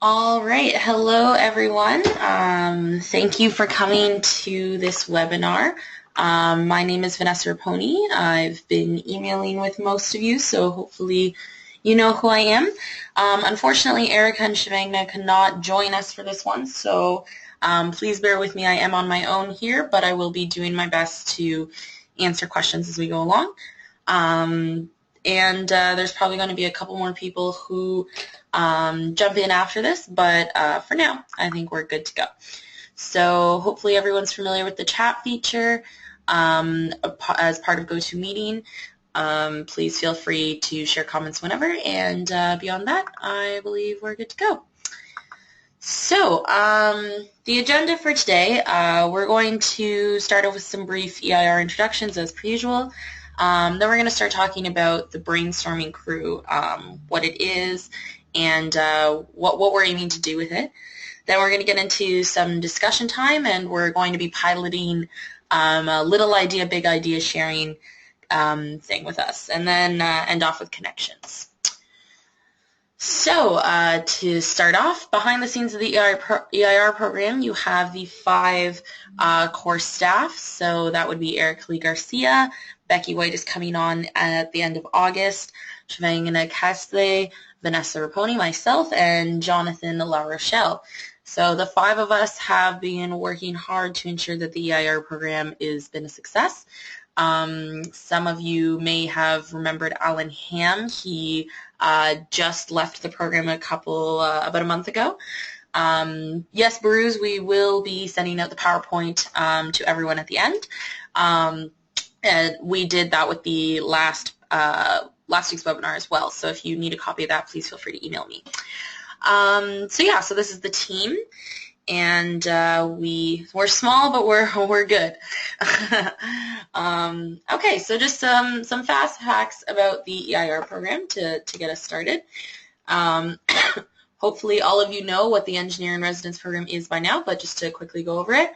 All right. Hello, everyone. Thank you for coming to this webinar. My name is Vanessa Raponi. I've been emailing with most of you, so hopefully you know who I am. Unfortunately, Erica and Shivangna could not join us for this one, so please bear with me. I am on my own here, but I will be doing my best to answer questions as we go along. And there's probably going to be a couple more people who jump in after this, but for now, I think we're good to go. So hopefully everyone's familiar with the chat feature as part of GoToMeeting. Please feel free to share comments whenever, and beyond that, I believe we're good to go. So the agenda for today, we're going to start off with some brief EIR introductions as per usual. Then we're going to start talking about the Brainstorming Crew, what it is, and what we're aiming to do with it. Then we're going to get into some discussion time, and we're going to be piloting a little idea, big idea sharing thing with us, and then end off with connections. So to start off, behind the scenes of the EIR program, you have the 5 core staff. So that would be Eric Lee Garcia, Becky White is coming on at the end of August, Shivangna Castle, Vanessa Raponi, myself, and Jonathan La Rochelle. So the 5 of us have been working hard to ensure that the EIR program has been a success. Some of you may have remembered Alan Ham. He just left the program about a month ago. Yes, Bruce, we will be sending out the PowerPoint to everyone at the end. And we did that with the last week's webinar as well. So if you need a copy of that, please feel free to email me. So this is the team, and we're small, but we're good. Okay, so just some fast facts about the EIR program to get us started. Hopefully all of you know what the Engineer in Residence program is by now, but just to quickly go over it.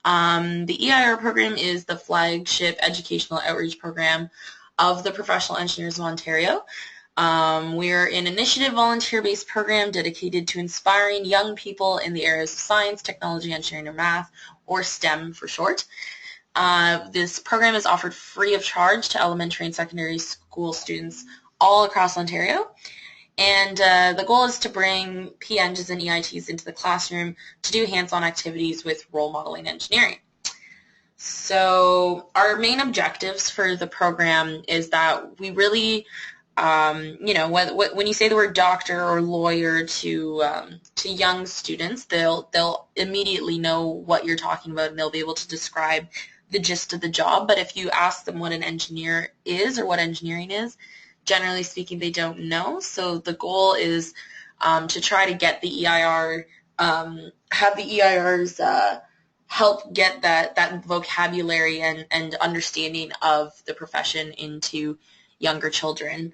The EIR program is the flagship educational outreach program of the Professional Engineers of Ontario. We're an initiative volunteer-based program dedicated to inspiring young people in the areas of science, technology, engineering, or math, or STEM for short. This program is offered free of charge to elementary and secondary school students all across Ontario. And the goal is to bring PEngs and EITs into the classroom to do hands-on activities with role modeling engineering. So our main objectives for the program is that we really, when you say the word doctor or lawyer to young students, they'll immediately know what you're talking about, and they'll be able to describe the gist of the job. But if you ask them what an engineer is or what engineering is, generally speaking, they don't know. So the goal is to try to get the EIR, have the EIRs help get that vocabulary and understanding of the profession into younger children.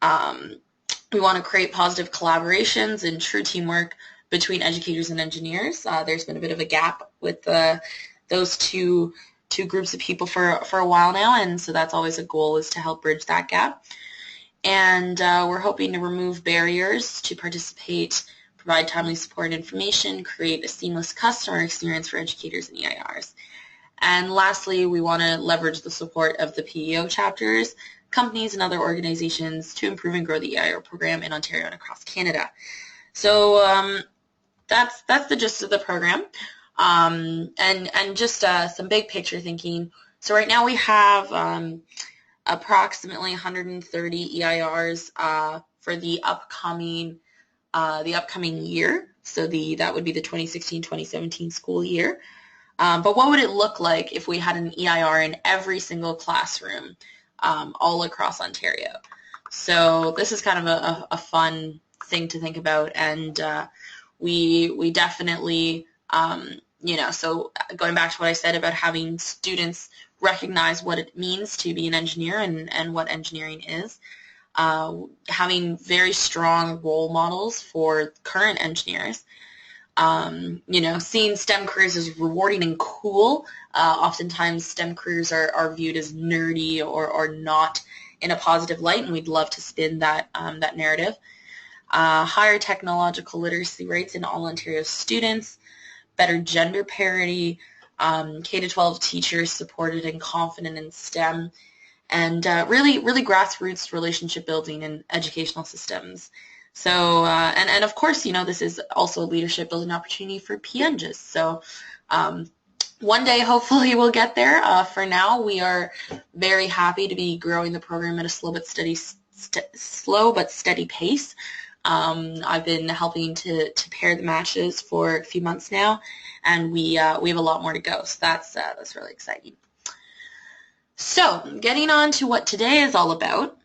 We want to create positive collaborations and true teamwork between educators and engineers. There's been a bit of a gap with those two groups of people for a while now, and so that's always a goal, is to help bridge that gap. And we're hoping to remove barriers to participate, provide timely support and information, create a seamless customer experience for educators and EIRs. And lastly, we want to leverage the support of the PEO chapters, companies, and other organizations to improve and grow the EIR program in Ontario and across Canada. So that's the gist of the program. And just some big picture thinking. So right now we have approximately 130 EIRs for the upcoming year. So that would be the 2016-2017 school year. But what would it look like if we had an EIR in every single classroom all across Ontario? So this is kind of a fun thing to think about, and we definitely, so going back to what I said about having students recognize what it means to be an engineer and what engineering is, having very strong role models for current engineers, seeing STEM careers as rewarding and cool. Oftentimes STEM careers are viewed as nerdy or not in a positive light, and we'd love to spin that narrative. higher technological literacy rates in all Ontario students, better gender parity, K-12 teachers supported and confident in STEM, and really grassroots relationship building in educational systems. So, and of course, this is also a leadership building opportunity for PNGs. So one day, hopefully, we'll get there. For now, we are very happy to be growing the program at a slow but steady pace. I've been helping to pair the matches for a few months now, and we have a lot more to go. So that's really exciting. So, getting on to what today is all about.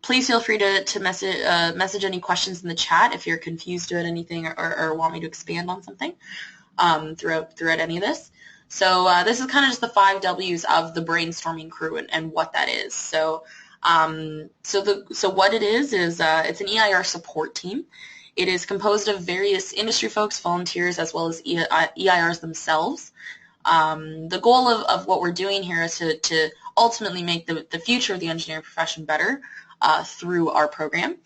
Please feel free to message any questions in the chat if you're confused about anything or want me to expand on something throughout any of this. So this is kind of just the 5 W's of the brainstorming crew and what that is. So what it is it's an EIR support team. It is composed of various industry folks, volunteers, as well as EIRs themselves. The goal of what we're doing here is to ultimately make the future of the engineering profession better through our program.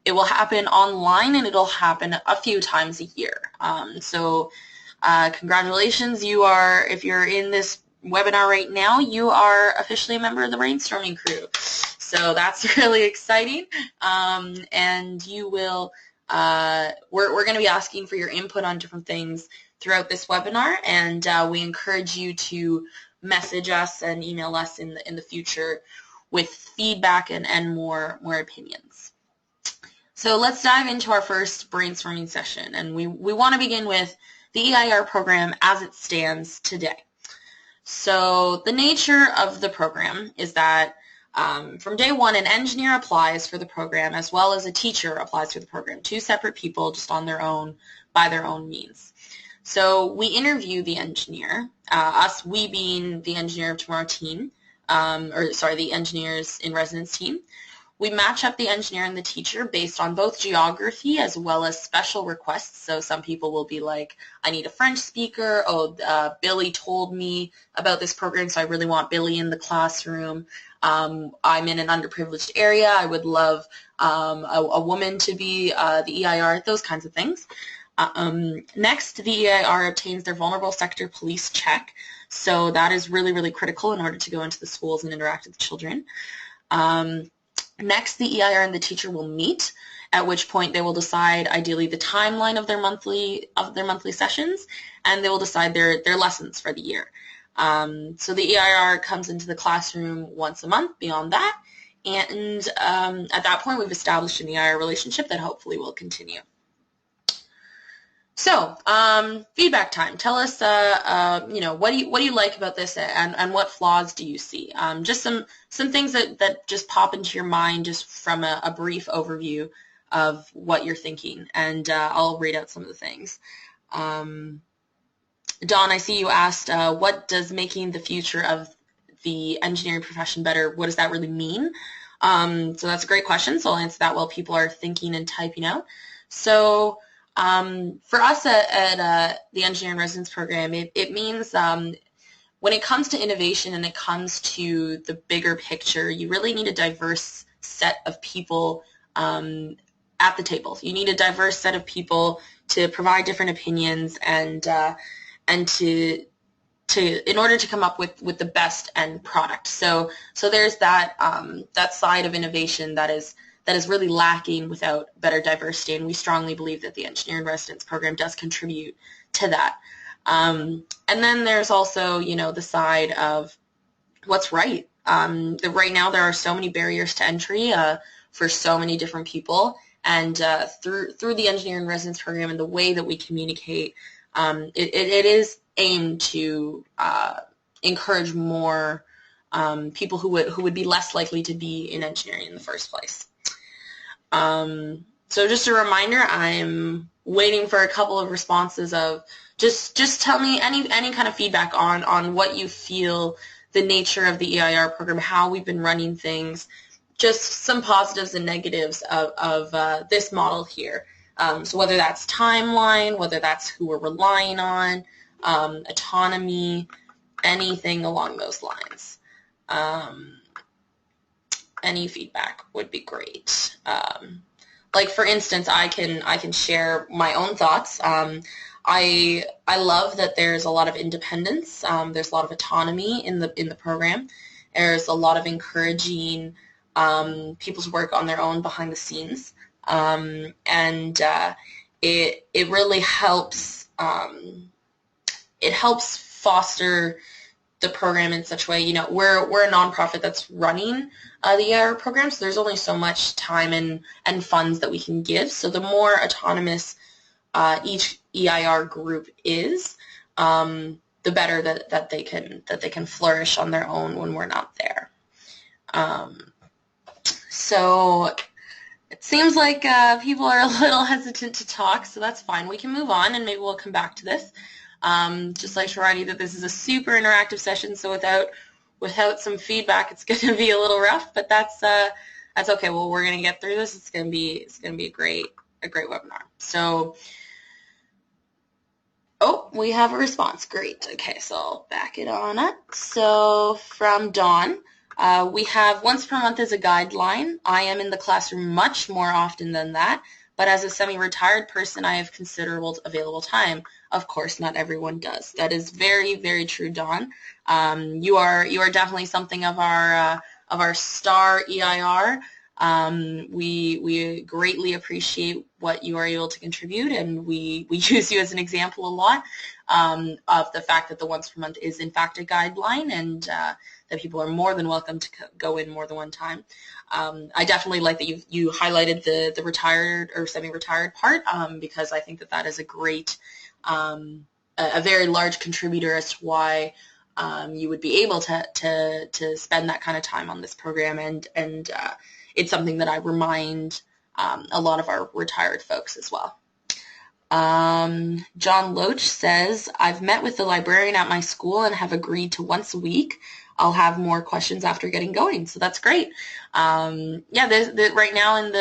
It will happen online, and it'll happen a few times a year. Congratulations, if you're in this webinar right now, you are officially a member of the brainstorming crew. So that's really exciting. And you will, we're going to be asking for your input on different things throughout this webinar, and we encourage you to message us and email us in the future with feedback and more opinions. So let's dive into our first brainstorming session, and we want to begin with the EIR program as it stands today. So the nature of the program is that from day one, an engineer applies for the program as well as a teacher applies for the program, 2 separate people just on their own, by their own means. So we interview the engineer, we being the Engineer of Tomorrow team, the Engineers in Residence team. We match up the engineer and the teacher based on both geography as well as special requests. So some people will be like, I need a French speaker. Billy told me about this program, so I really want Billy in the classroom. I'm in an underprivileged area. I would love a woman to be the EIR, those kinds of things. Next, the EIR obtains their vulnerable sector police check. So that is really critical in order to go into the schools and interact with children. Next, the EIR and the teacher will meet, at which point they will decide ideally the timeline of their monthly sessions, and they will decide their lessons for the year. So the EIR comes into the classroom once a month beyond that, and at that point we've established an EIR relationship that hopefully will continue. So, feedback time. Tell us, what do you like about this, and what flaws do you see? Just some things that just pop into your mind just from a brief overview of what you're thinking, and I'll read out some of the things. Dawn, I see you asked, what does making the future of the engineering profession better, what does that really mean? So that's a great question, so I'll answer that while people are thinking and typing out. So, for us at the Engineering Residence Program, it means when it comes to innovation and it comes to the bigger picture, you really need a diverse set of people at the table. You need a diverse set of people to provide different opinions and to in order to come up with the best end product. So there's that side of innovation that is really lacking without better diversity, and we strongly believe that the Engineering Residence Program does contribute to that. And then there's also, the side of what's right. Right now there are so many barriers to entry for so many different people, and through the Engineering Residence Program and the way that we communicate, it is aimed to encourage more people who would be less likely to be in engineering in the first place. So just a reminder, I'm waiting for a couple of responses of just tell me any kind of feedback on what you feel the nature of the EIR program, how we've been running things, just some positives and negatives of this model here. So whether that's timeline, whether that's who we're relying on, autonomy, anything along those lines. Any feedback would be great. like for instance, I can share my own thoughts. I love that there's a lot of independence. There's a lot of autonomy in the program. There's a lot of encouraging people's work on their own behind the scenes, and it really helps. It helps foster the program in such a way. We're a nonprofit that's running the EIR program, so there's only so much time and funds that we can give. So the more autonomous each EIR group is, the better that they can flourish on their own when we're not there. So it seems like people are a little hesitant to talk, so that's fine. We can move on, and maybe we'll come back to this. Just like to remind you that this is a super interactive session, so without some feedback, it's going to be a little rough, but that's okay. Well, we're going to get through this. It's going to be a great webinar. So, we have a response. Great. Okay, so I'll back it on up. So from Dawn, we have once per month as a guideline. I am in the classroom much more often than that, but as a semi-retired person, I have considerable available time. Of course, not everyone does. That is very, very true, Dawn. You are definitely something of our star EIR. We greatly appreciate what you are able to contribute, and we use you as an example a lot of the fact that the once per month is in fact a guideline, and that people are more than welcome to go in more than one time. I definitely like that you highlighted the retired or semi-retired part, because I think that is a great, a very large contributor as to why you would be able to spend that kind of time on this program, and it's something that I remind a lot of our retired folks as well. John Loach says, I've met with the librarian at my school and have agreed to once a week. I'll have more questions after getting going. So that's great. Right now in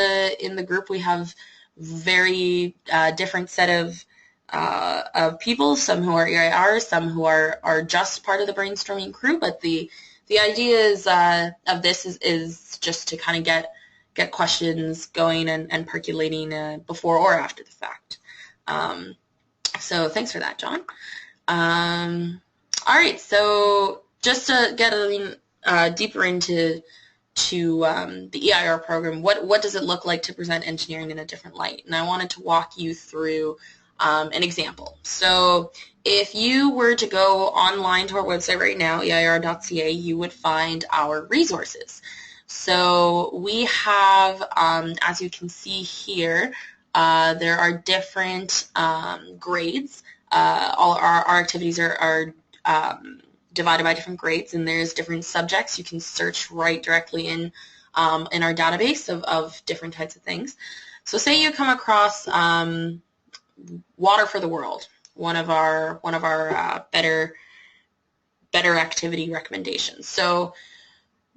the group we have very different set of people, some who are EIRs, some who are just part of the brainstorming crew, but the idea is of this is just to kind of get questions going and percolating before or after the fact. So thanks for that, John. All right, so just to get deeper into the EIR program, what does it look like to present engineering in a different light? And I wanted to walk you through an example. So if you were to go online to our website right now, EIR.ca, you would find our resources. So we have, as you can see here, there are different grades. All our activities are divided by different grades, and there's different subjects. You can search right directly in our database of different types of things. So say you come across Water for the World, one of our better activity recommendations. So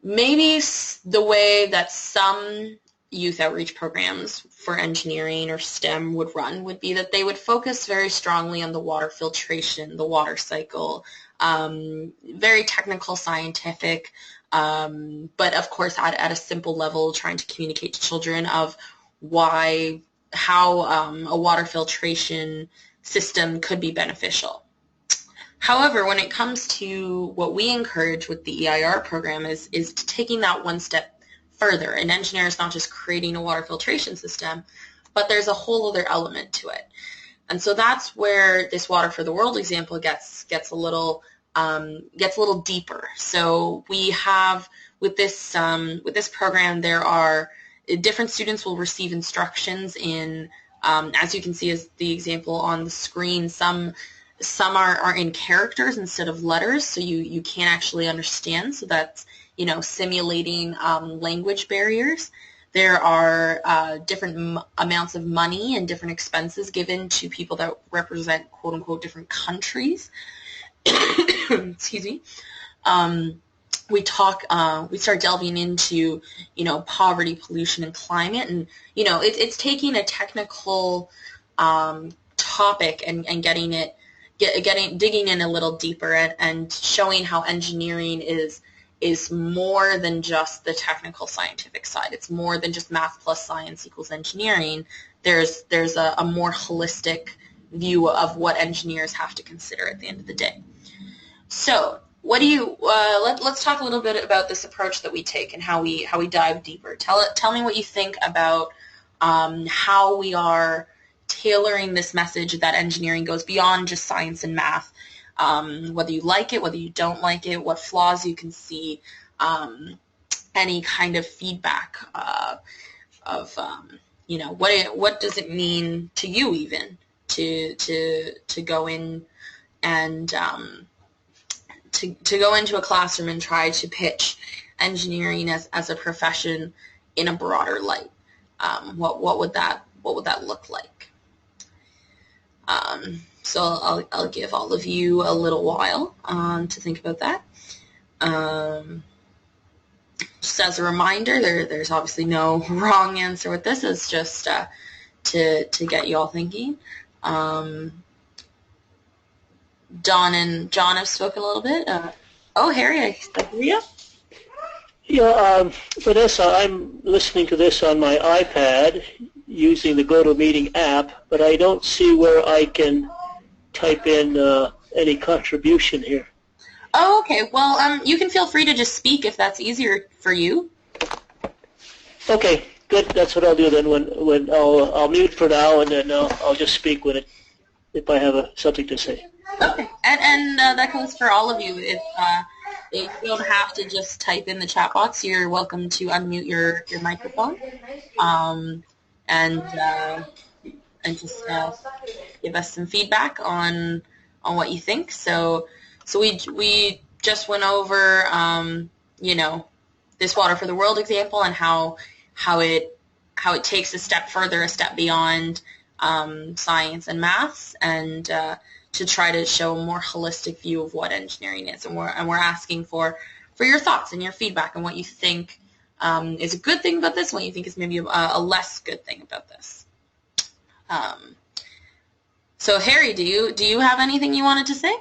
maybe the way that some youth outreach programs for engineering or STEM would run would be that they would focus very strongly on the water filtration, the water cycle, very technical, scientific, but of course at a simple level, trying to communicate to children of how a water filtration system could be beneficial. However, when it comes to what we encourage with the EIR program is taking that one step further. An engineer is not just creating a water filtration system, but there's a whole other element to it. And so that's where this Water for the World example gets a little deeper. So we have with this program, there are different students will receive instructions in, as you can see as the example on the screen, some are in characters instead of letters, so you can't actually understand. So that's simulating language barriers. There are different amounts of money and different expenses given to people that represent quote unquote different countries. Excuse me. We start delving into poverty, pollution, and climate, and it's taking a technical topic and digging in a little deeper and showing how engineering is is more than just the technical scientific side. It's more than just math plus science equals engineering. There's a more holistic view of what engineers have to consider at the end of the day. So what do you, let's talk a little bit about this approach that we take and how we dive deeper. Tell me what you think about how we are tailoring this message that engineering goes beyond just science and math, whether you like it, whether you don't like it, what flaws you can see, any kind of feedback of what does it mean to you even to go in and to go into a classroom and try to pitch engineering as a profession in a broader light. What would that look like? So I'll give all of you a little while to think about that. Just as a reminder, there's obviously no wrong answer with this. It's just to get you all thinking. Don and John have spoken a little bit. Harry, I hear you. Yeah, Vanessa, I'm listening to this on my iPad using the GoToMeeting app, but I don't see where I can type in any contribution here. Oh, okay. Well, you can feel free to just speak if that's easier for you. Okay, good. That's what I'll do then. When I'll mute for now, and then I'll just speak if I have something to say. Okay, and that goes for all of you. If you don't have to just type in the chat box, you're welcome to unmute your microphone, and just give us some feedback on what you think. So we just went over this Water for the World example and how it takes a step further, a step beyond science and maths, and to try to show a more holistic view of what engineering is. And we're asking for your thoughts and your feedback on what you think is a good thing about this, and what you think is maybe a less good thing about this. So Harry, do you have anything you wanted to say?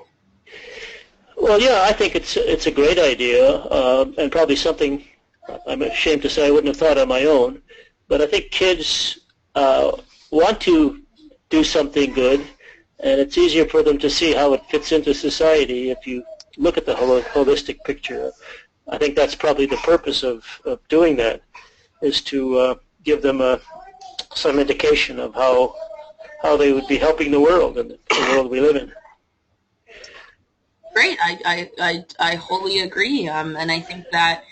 Well, yeah, I think it's a great idea, and probably something I'm ashamed to say I wouldn't have thought on my own. But I think kids want to do something good, and it's easier for them to see how it fits into society if you look at the holistic picture. I think that's probably the purpose of doing that, is to give them some indication of how they would be helping the world and the world we live in. Great. I wholly agree, and I think that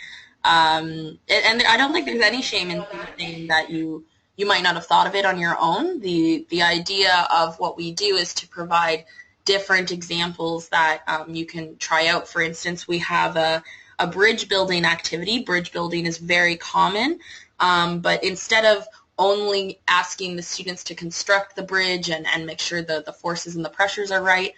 and I don't think there's any shame in thinking that you might not have thought of it on your own. The idea of what we do is to provide different examples that you can try out. For instance, we have a bridge building activity. Bridge building is very common, but instead of only asking the students to construct the bridge and make sure the forces and the pressures are right,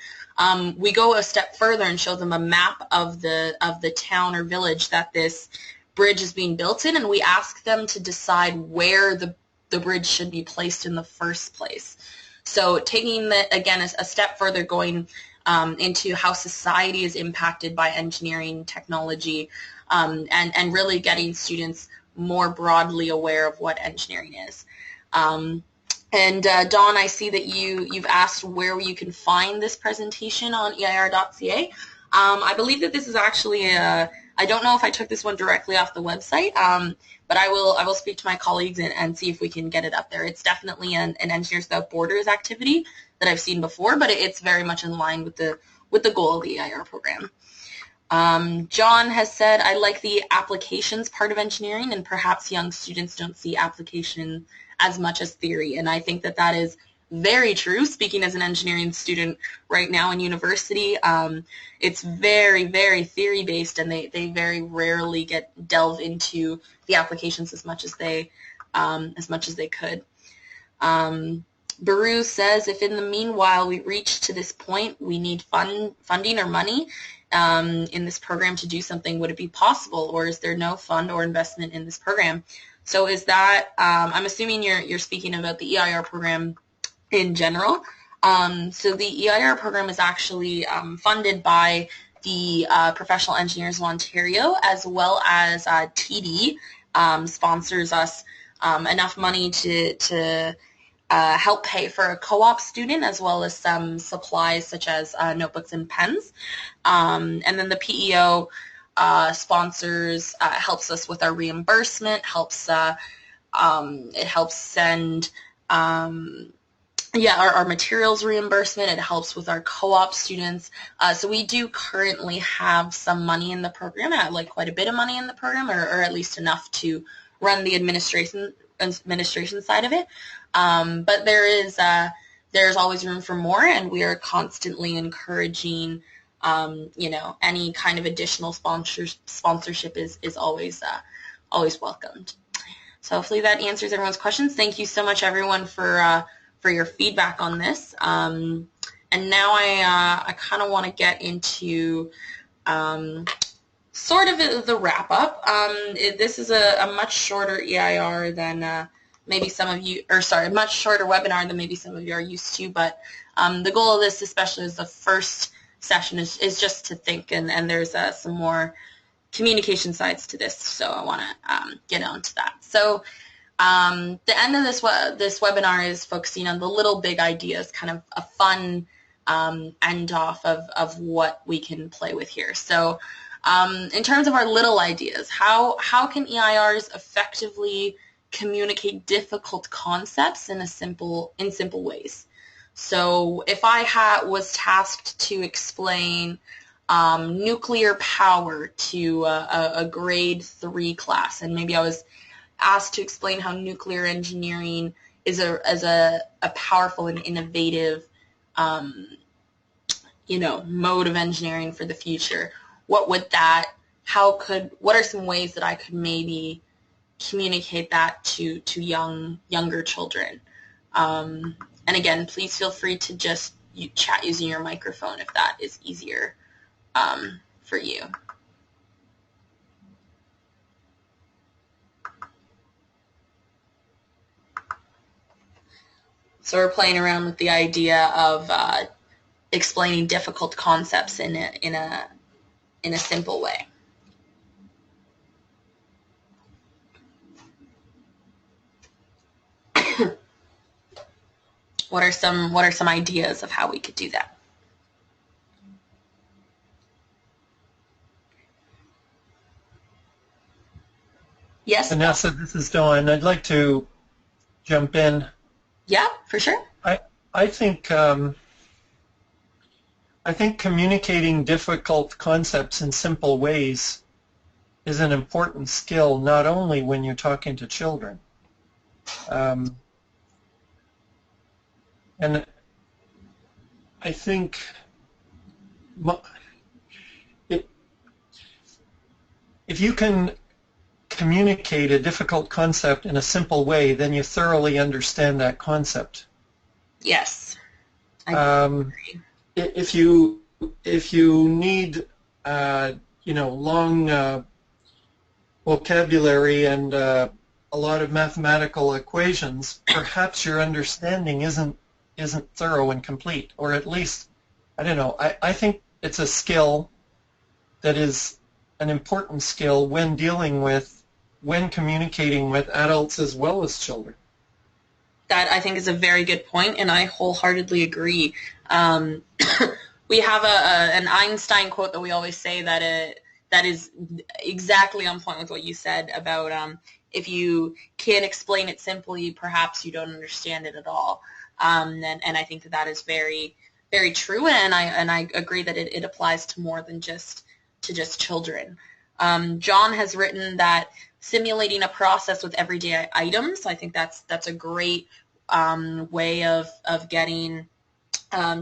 we go a step further and show them a map of the town or village that this bridge is being built in, and we ask them to decide where the bridge should be placed in the first place. So taking again a step further, going into how society is impacted by engineering technology, and really getting students more broadly aware of what engineering is. And Dawn, I see that you've asked where you can find this presentation on EIR.ca. I believe that this is actually I don't know if I took this one directly off the website, but I will speak to my colleagues and see if we can get it up there. It's definitely an Engineers Without Borders activity that I've seen before, but it's very much in line with the goal of the EIR program. John has said, I like the applications part of engineering, and perhaps young students don't see application as much as theory, and I think that is very true. Speaking as an engineering student right now in university, it's very, very theory-based, and they very rarely delve into the applications as much as they could. Baru says, if in the meanwhile we reach to this point, we need funding or money in this program to do something, would it be possible, or is there no fund or investment in this program? So is that, I'm assuming you're speaking about the EIR program in general. So the EIR program is actually funded by the Professional Engineers of Ontario, as well as TD sponsors us enough money to help pay for a co-op student, as well as some supplies such as notebooks and pens. And then the PEO sponsors, helps us with our reimbursement, it helps send our materials reimbursement. It helps with our co-op students. So we do currently have some money in the program, like quite a bit of money in the program, or at least enough to run the administration side of it. But there's always room for more, and we are constantly encouraging, any kind of additional sponsorship is always welcomed. So hopefully that answers everyone's questions. Thank you so much, everyone, for your feedback on this. And now I kind of want to get into sort of the wrap-up. This is a much shorter EIR than maybe some of you, a much shorter webinar than maybe some of you are used to, but the goal of this, especially as the first session, is just to think, and there's some more communication sides to this, so I want to get on to that. So the end of this webinar is focusing on the little big ideas, kind of a fun end off of what we can play with here. So in terms of our little ideas, how can EIRs effectively communicate difficult concepts in simple ways? So if I was tasked to explain nuclear power to a grade 3 class, and maybe I was asked to explain how nuclear engineering is a powerful and innovative mode of engineering for the future, what are some ways that I could maybe communicate that to younger children? And again, please feel free to just chat using your microphone if that is easier for you. So we're playing around with the idea of explaining difficult concepts in a simple way. What are some ideas of how we could do that? Yes? Vanessa, this is Don. I'd like to jump in. Yeah, for sure. I think communicating difficult concepts in simple ways is an important skill, not only when you're talking to children. And I think if you can communicate a difficult concept in a simple way, then you thoroughly understand that concept. Yes. I agree. If you need long vocabulary and a lot of mathematical equations, perhaps your understanding isn't thorough and complete, or at least, I don't know. I think it's a skill that is an important skill when communicating with adults as well as children. That, I think, is a very good point, and I wholeheartedly agree. We have an Einstein quote that we always say that is exactly on point with what you said about if you can't explain it simply, perhaps you don't understand it at all. And I think that is very, very true, and I agree that it applies to more than just children. John has written that simulating a process with everyday items, I think that's a great way of getting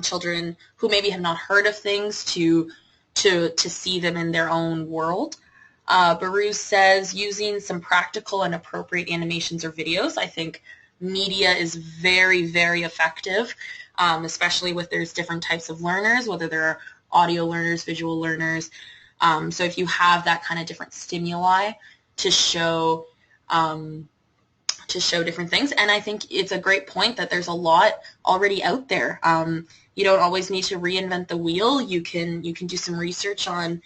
children who maybe have not heard of things to see them in their own world. Baru says using some practical and appropriate animations or videos. I think media is very, very effective, especially with there's different types of learners, whether they're audio learners, visual learners. So if you have that kind of different stimuli to show to show different things. And I think it's a great point that there's a lot already out there. You don't always need to reinvent the wheel. You can do some research on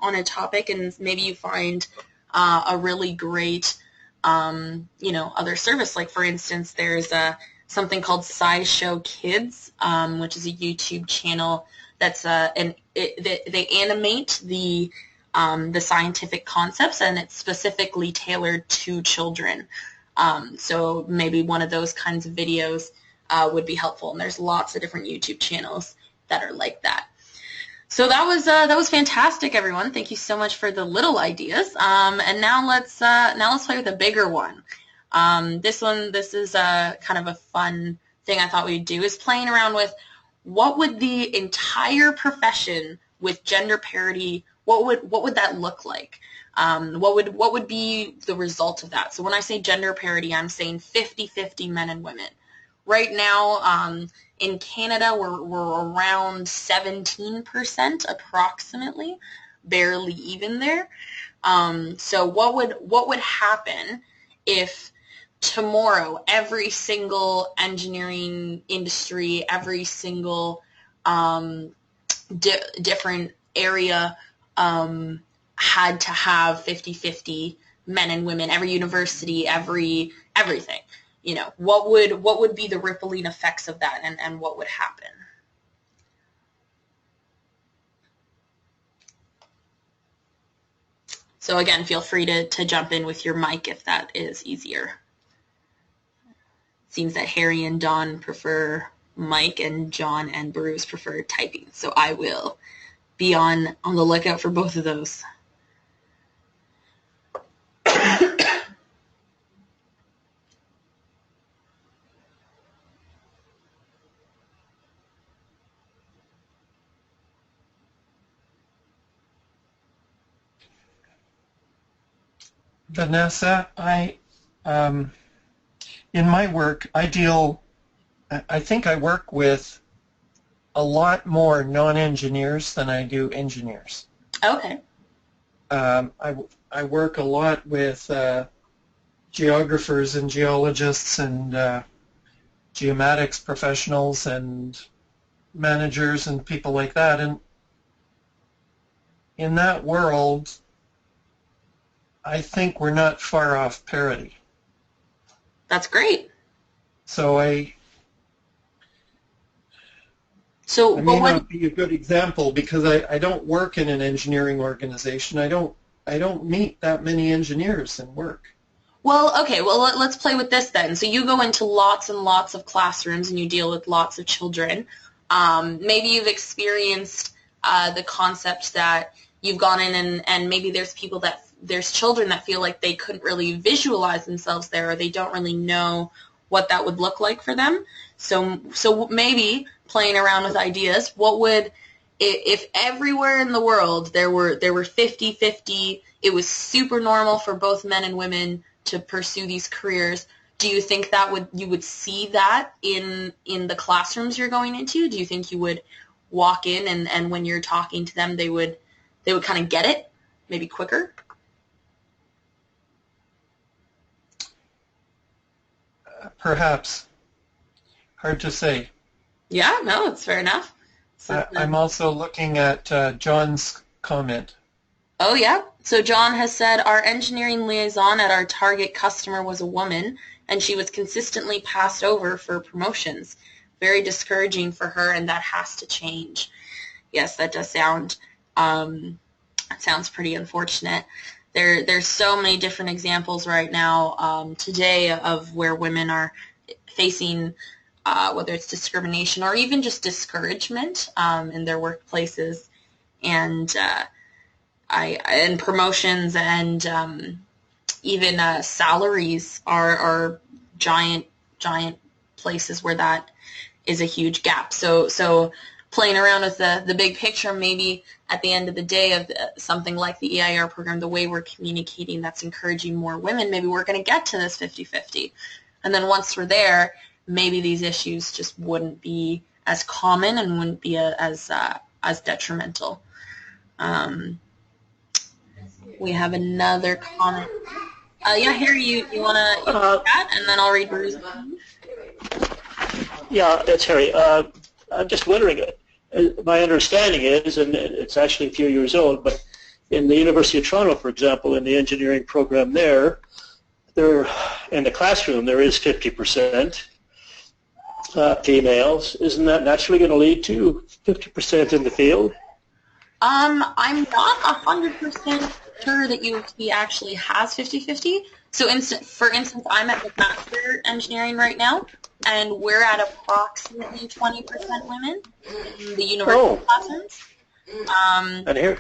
a topic, and maybe you find a really great other service. Like, for instance, there's something called SciShow Kids, which is a YouTube channel that's they animate the scientific concepts, and it's specifically tailored to children. So maybe one of those kinds of videos would be helpful. And there's lots of different YouTube channels that are like that. So that was fantastic, everyone. Thank you so much for the little ideas. And now let's play with a bigger one. This is kind of a fun thing I thought we'd do, is playing around with what would the entire profession with gender parity, what would that look like? What would be the result of that? So when I say gender parity, I'm saying 50-50 men and women. Right now, in Canada, we're around 17% approximately, barely even there. So what would happen if tomorrow every single engineering industry, every single different area had to have 50-50 men and women, every university, everything? What would be the rippling effects of that, and what would happen? So again, feel free to jump in with your mic if that is easier. Seems that Harry and Don prefer mic, and John and Bruce prefer typing. So I will be on the lookout for both of those. Vanessa, in my work, I think I work with a lot more non-engineers than I do engineers. Okay. I work a lot with geographers and geologists and geomatics professionals and managers and people like that. And in that world, I think we're not far off parity. That's great. So I may not be a good example because I don't work in an engineering organization. I don't meet that many engineers in work. Well, okay. Well, let's play with this then. So you go into lots and lots of classrooms and you deal with lots of children. Maybe you've experienced the concept that you've gone in and maybe there's children that feel like they couldn't really visualize themselves there, or they don't really know what that would look like for them. So maybe playing around with ideas, what would, if everywhere in the world there were 50-50, it was super normal for both men and women to pursue these careers, do you think you would see that in the classrooms you're going into? Do you think you would walk in and when you're talking to them they would kind of get it maybe quicker? Perhaps. Hard to say. Yeah, no, it's fair enough. I'm also looking at John's comment. Oh, yeah. So John has said, our engineering liaison at our target customer was a woman, and she was consistently passed over for promotions. Very discouraging for her, and that has to change. Yes, that does sound pretty unfortunate. There's so many different examples right now today of where women are facing whether it's discrimination or even just discouragement in their workplaces, and promotions and even salaries are giant places where that is a huge gap. So playing around with the big picture, maybe at the end of the day of something like the EIR program, the way we're communicating that's encouraging more women, maybe we're going to get to this 50-50. And then once we're there, maybe these issues just wouldn't be as common and wouldn't be as detrimental. We have another comment. Yeah, Harry, you wanna chat, and then I'll read Bruce's. Yeah, it's Harry. I'm just wondering, my understanding is, and it's actually a few years old, but in the University of Toronto, for example, in the engineering program there in the classroom, there is 50% females. Isn't that naturally going to lead to 50% in the field? I'm not 100% sure that U of T actually has 50-50. So, for instance, I'm at McMaster Engineering right now, and we're at approximately 20% women in the university classrooms. And here.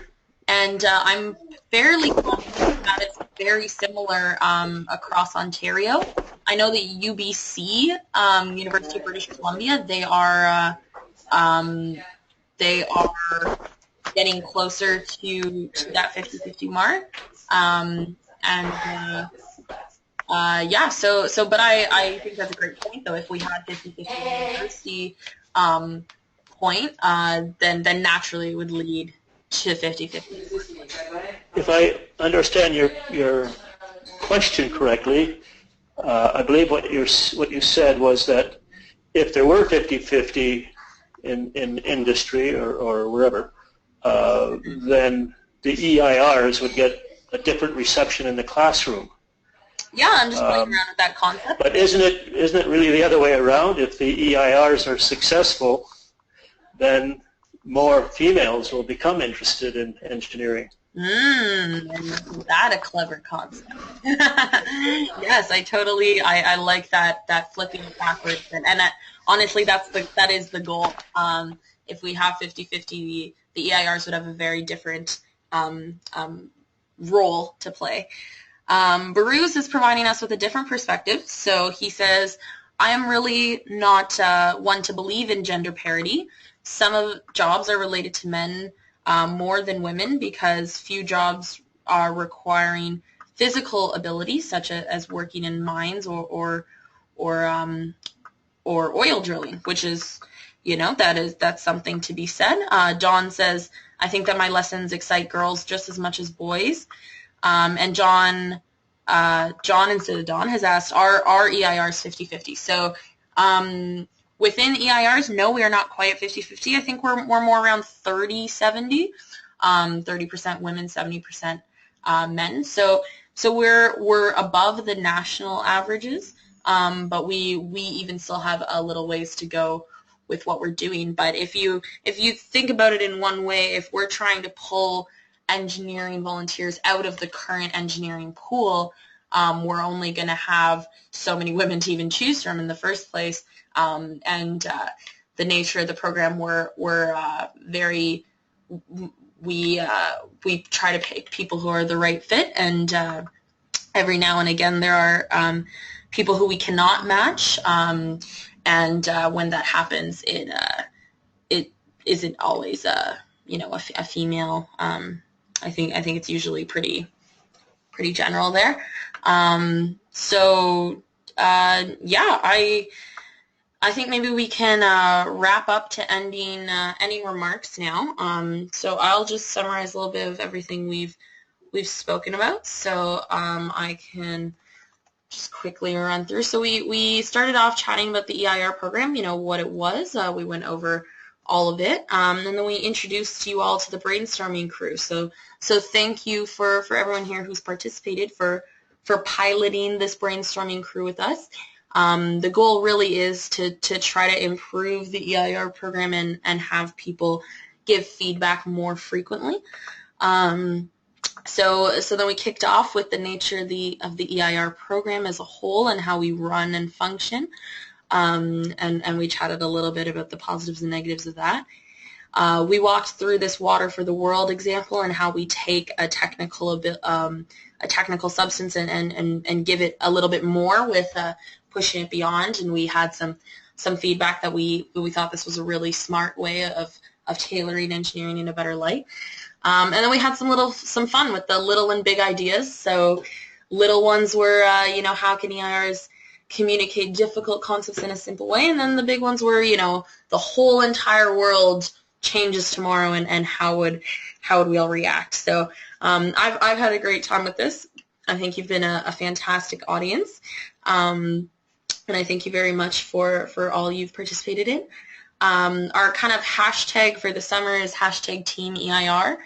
And I'm fairly confident that it's very similar across Ontario. I know that UBC, University of British Columbia, they are getting closer to that 50-50 mark. Yeah, but I think that's a great point, though. If we had 50-50 university point, then naturally it would lead to 50-50. If I understand your question correctly, I believe what you said was that if there were 50-50 in industry or wherever, then the EIRs would get a different reception in the classroom. Yeah, I'm just playing around with that concept. But isn't it really the other way around? If the EIRs are successful, then more females will become interested in engineering. Isn't that a clever concept? Yes, I like that flipping it backwards, and honestly, that is the goal. If we have 50-50, the EIRs would have a very different role to play. Baruz is providing us with a different perspective. So he says, I am really not one to believe in gender parity. Some of jobs are related to men more than women because few jobs are requiring physical ability, such as working in mines or oil drilling, which is, that's something to be said. John says, I think that my lessons excite girls just as much as boys. And John instead of Don has asked, are EIRs 50-50? So within EIRs, no, we are not quite at 50-50. I think we're more around 30-70, 30% women, 70% men. So we're above the national averages, but we even still have a little ways to go with what we're doing. But if you think about it in one way, if we're trying to pull engineering volunteers out of the current engineering pool, we're only going to have so many women to even choose from in the first place. And the nature of the program, we try to pick people who are the right fit, and every now and again there are people who we cannot match, and when that happens, it isn't always a female. I think it's usually pretty general there. I think maybe we can wrap up to ending any remarks now. So I'll just summarize a little bit of everything we've spoken about. So I can just quickly run through. So we started off chatting about the EIR program, what it was. We went over all of it, and then we introduced you all to the brainstorming crew. So thank you for everyone here who's participated for piloting this brainstorming crew with us. The goal really is to try to improve the EIR program and have people give feedback more frequently. So then we kicked off with the nature of the EIR program as a whole and how we run and function. And we chatted a little bit about the positives and negatives of that. We walked through this water for the world example and how we take a technical substance and give it a little bit more with pushing it beyond. And we had some feedback that we thought this was a really smart way of tailoring engineering in a better light. And then we had some fun with the little and big ideas. So little ones were, how can EIRs communicate difficult concepts in a simple way? And then the big ones were, the whole entire world changes tomorrow, and how would we all react? So I've had a great time with this. I think you've been a fantastic audience. And I thank you very much for all you've participated in. Our kind of hashtag for the summer is hashtag Team EIR.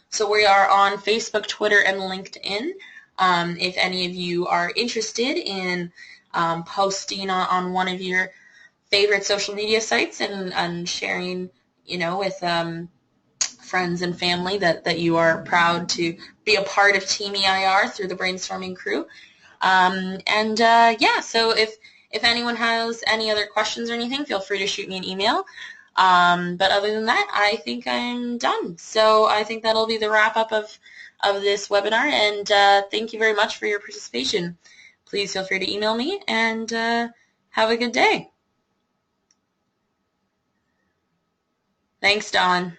So we are on Facebook, Twitter, and LinkedIn. If any of you are interested in posting on one of your favorite social media sites and sharing, with friends and family that you are proud to be a part of Team EIR through the Brainstorming Crew. So if anyone has any other questions or anything, feel free to shoot me an email. But other than that, I think I'm done. So I think that'll be the wrap-up of this webinar, and thank you very much for your participation. Please feel free to email me, and have a good day. Thanks, Dawn.